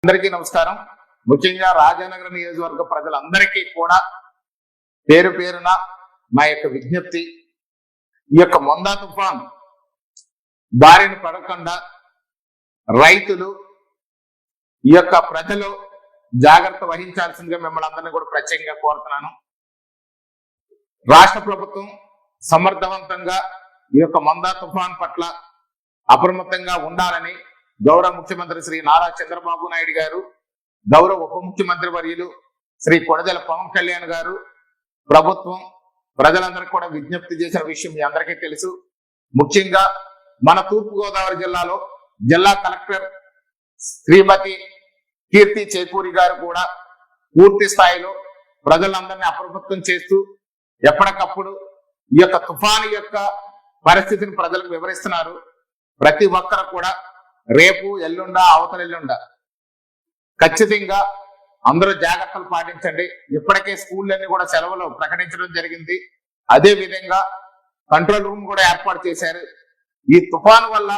అందరికీ నమస్కారం. ముఖ్యంగా రాజానగరం నియోజకవర్గ ప్రజలందరికీ కూడా పేరు పేరున మా యొక్క విజ్ఞప్తి, ఈ యొక్క మొందా తుఫాన్ బారిన పడకుండా రైతులు, ఈ యొక్క ప్రజలు జాగ్రత్త వహించాల్సిందిగా మిమ్మల్ని అందరినీ కూడా ప్రత్యేకంగా కోరుతున్నాను. రాష్ట్ర ప్రభుత్వం సమర్థవంతంగా ఈ యొక్క మొందా తుఫాన్ పట్ల అప్రమత్తంగా ఉండాలని గౌరవ ముఖ్యమంత్రి శ్రీ నారా చంద్రబాబు నాయుడు గారు, గౌరవ ఉప ముఖ్యమంత్రి వర్యులు శ్రీ కొణిదెల పవన్ కళ్యాణ్ గారు, ప్రభుత్వం ప్రజలందరికీ కూడా విజ్ఞప్తి చేసిన విషయం మీ అందరికీ తెలుసు. ముఖ్యంగా మన తూర్పుగోదావరి జిల్లాలో జిల్లా కలెక్టర్ శ్రీమతి కీర్తి చేకూరి గారు కూడా పూర్తి స్థాయిలో ప్రజలందరినీ అప్రమత్తం చేస్తూ ఎప్పటికప్పుడు ఈ యొక్క తుఫాను యొక్క పరిస్థితిని ప్రజలకు వివరిస్తున్నారు. ప్రతి ఒక్కరు కూడా రేపు ఎల్లుండా అవతల ఎల్లుండా ఖచ్చితంగా అందరూ జాగ్రత్తలు పాటించండి. ఇప్పటికే స్కూళ్ళన్నీ కూడా సెలవులు ప్రకటించడం జరిగింది. అదే విధంగా కంట్రోల్ రూమ్ కూడా ఏర్పాటు చేశారు. ఈ తుఫాను వల్ల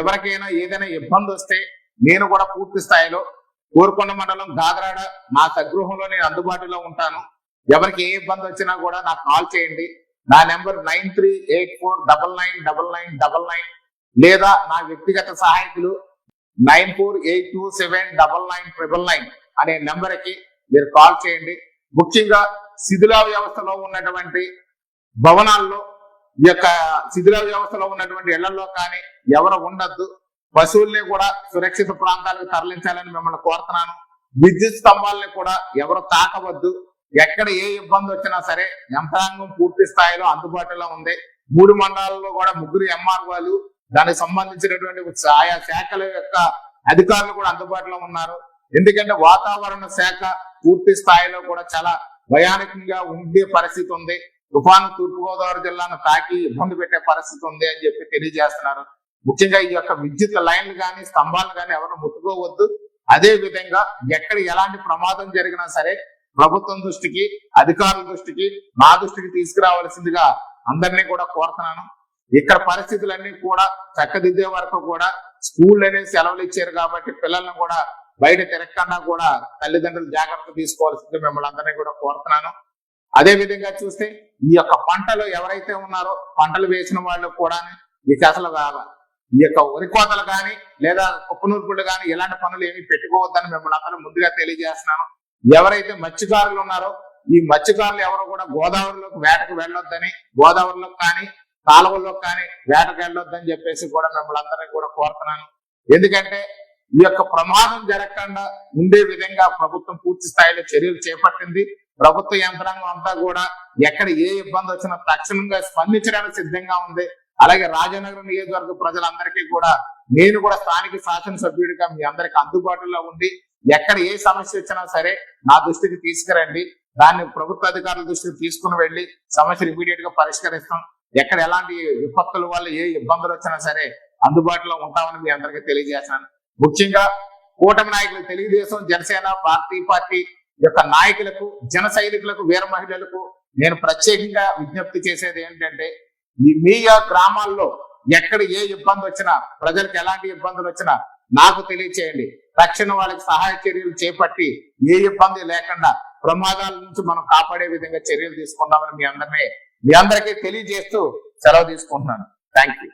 ఎవరికైనా ఏదైనా ఇబ్బంది వస్తే నేను కూడా పూర్తి స్థాయిలో కోరుకొండ మండలం గాదరాడ నా స్వగృహంలో నేను అందుబాటులో ఉంటాను. ఎవరికి ఏ ఇబ్బంది వచ్చినా కూడా నాకు కాల్ చేయండి. నా నెంబర్ 9384999999 లేదా నా వ్యక్తిగత సహాయకులు 9482799999 అనే నెంబర్కి మీరు కాల్ చేయండి. ముఖ్యంగా శిథిల వ్యవస్థలో ఉన్నటువంటి భవనాల్లో, ఈ యొక్క శిథిల వ్యవస్థలో ఉన్నటువంటి ఇళ్లలో కానీ ఎవరు ఉండద్దు. పశువుల్ని కూడా సురక్షిత ప్రాంతాలకు తరలించాలని మిమ్మల్ని కోరుతున్నాను. విద్యుత్ స్తంభాలని కూడా ఎవరు తాకవద్దు. ఎక్కడ ఏ ఇబ్బంది వచ్చినా సరే యంత్రాంగం పూర్తి స్థాయిలో అందుబాటులో ఉంది. 3 మండలాల్లో కూడా 3 ఎంఆర్ఓలు, దానికి సంబంధించినటువంటి ఆయా శాఖల యొక్క అధికారులు కూడా అందుబాటులో ఉన్నారు. ఎందుకంటే వాతావరణ శాఖ పూర్తి స్థాయిలో కూడా చాలా భయానకంగా ఉండే పరిస్థితి ఉంది. తుఫాను తూర్పుగోదావరి జిల్లాను తాకి ఇబ్బంది పెట్టే పరిస్థితి ఉంది అని చెప్పి తెలియజేస్తున్నారు. ముఖ్యంగా ఈ యొక్క విద్యుత్ లైన్లు కానీ స్తంభాలు కానీ ఎవరు ముట్టుకోవద్దు. అదే విధంగా ఎక్కడ ఎలాంటి ప్రమాదం జరిగినా సరే ప్రభుత్వం దృష్టికి, అధికారుల దృష్టికి, నా దృష్టికి తీసుకురావాల్సిందిగా అందరినీ కూడా కోరుతున్నాను. ఇక్కడ పరిస్థితులన్నీ కూడా చక్కదిద్దే వరకు కూడా స్కూల్ అనేది సెలవులు ఇచ్చారు కాబట్టి పిల్లల్ని కూడా బయట తిరగకుండా కూడా తల్లిదండ్రులు జాగ్రత్త తీసుకోవాల్సింది మిమ్మల్ని అందరినీ కూడా కోరుతున్నాను. అదే విధంగా చూస్తే ఈ యొక్క పంటలు ఎవరైతే ఉన్నారో పంటలు వేసిన వాళ్ళు కూడా ఇక అసలు ఈ యొక్క వరి కోతలు కానీ లేదా కుప్పనూర్పులు కానీ ఇలాంటి పనులు ఏమి పెట్టుకోవద్దని మిమ్మల్ని అందరూ ముందుగా తెలియజేస్తున్నాను. ఎవరైతే మత్స్యకారులు ఉన్నారో ఈ మత్స్యకారులు ఎవరు కూడా గోదావరిలోకి వేటకు వెళ్ళొద్దని, గోదావరిలో కానీ కాలువల్లో కానీ వేటకు వెళ్ళొద్దని చెప్పేసి కూడా మిమ్మల్ని అందరినీ కూడా కోరుతున్నాను. ఎందుకంటే ఈ యొక్క ప్రమాదం జరగకుండా ఉండే విధంగా ప్రభుత్వం పూర్తి స్థాయిలో చర్యలు చేపట్టింది. ప్రభుత్వ యంత్రాంగం అంతా కూడా ఎక్కడ ఏ ఇబ్బంది వచ్చినా తక్షణంగా స్పందించడానికి సిద్ధంగా ఉంది. అలాగే రాజానగరం నియోజకవర్గ ప్రజలందరికీ కూడా నేను కూడా స్థానిక శాసనసభ్యుడిగా మీ అందరికి అందుబాటులో ఉండి ఎక్కడ ఏ సమస్య వచ్చినా సరే నా దృష్టికి తీసుకురండి. దాన్ని ప్రభుత్వ అధికారుల దృష్టికి తీసుకుని వెళ్ళి సమస్యలు ఇమీడియట్ గా పరిష్కరిస్తాం. ఎక్కడ ఎలాంటి విపత్తుల వల్ల ఏ ఇబ్బందులు వచ్చినా సరే అందుబాటులో ఉంటామని మీ అందరికీ తెలియజేస్తాను. ముఖ్యంగా కూటమి నాయకులు తెలుగుదేశం, జనసేన, భారతీయ పార్టీ యొక్క నాయకులకు, జన సైనికులకు, వీర మహిళలకు నేను ప్రత్యేకంగా విజ్ఞప్తి చేసేది ఏంటంటే మీ గ్రామాల్లో ఎక్కడ ఏ ఇబ్బంది వచ్చినా, ప్రజలకు ఎలాంటి ఇబ్బందులు వచ్చినా నాకు తెలియచేయండి. తక్షణ వాళ్ళకి సహాయ చర్యలు చేపట్టి ఏ ఇబ్బంది లేకుండా ప్రమాదాల నుంచి మనం కాపాడే విధంగా చర్యలు తీసుకుందామని మీ అందరికీ తెలియజేస్తూ సెలవు తీసుకుంటున్నాను. Thank you.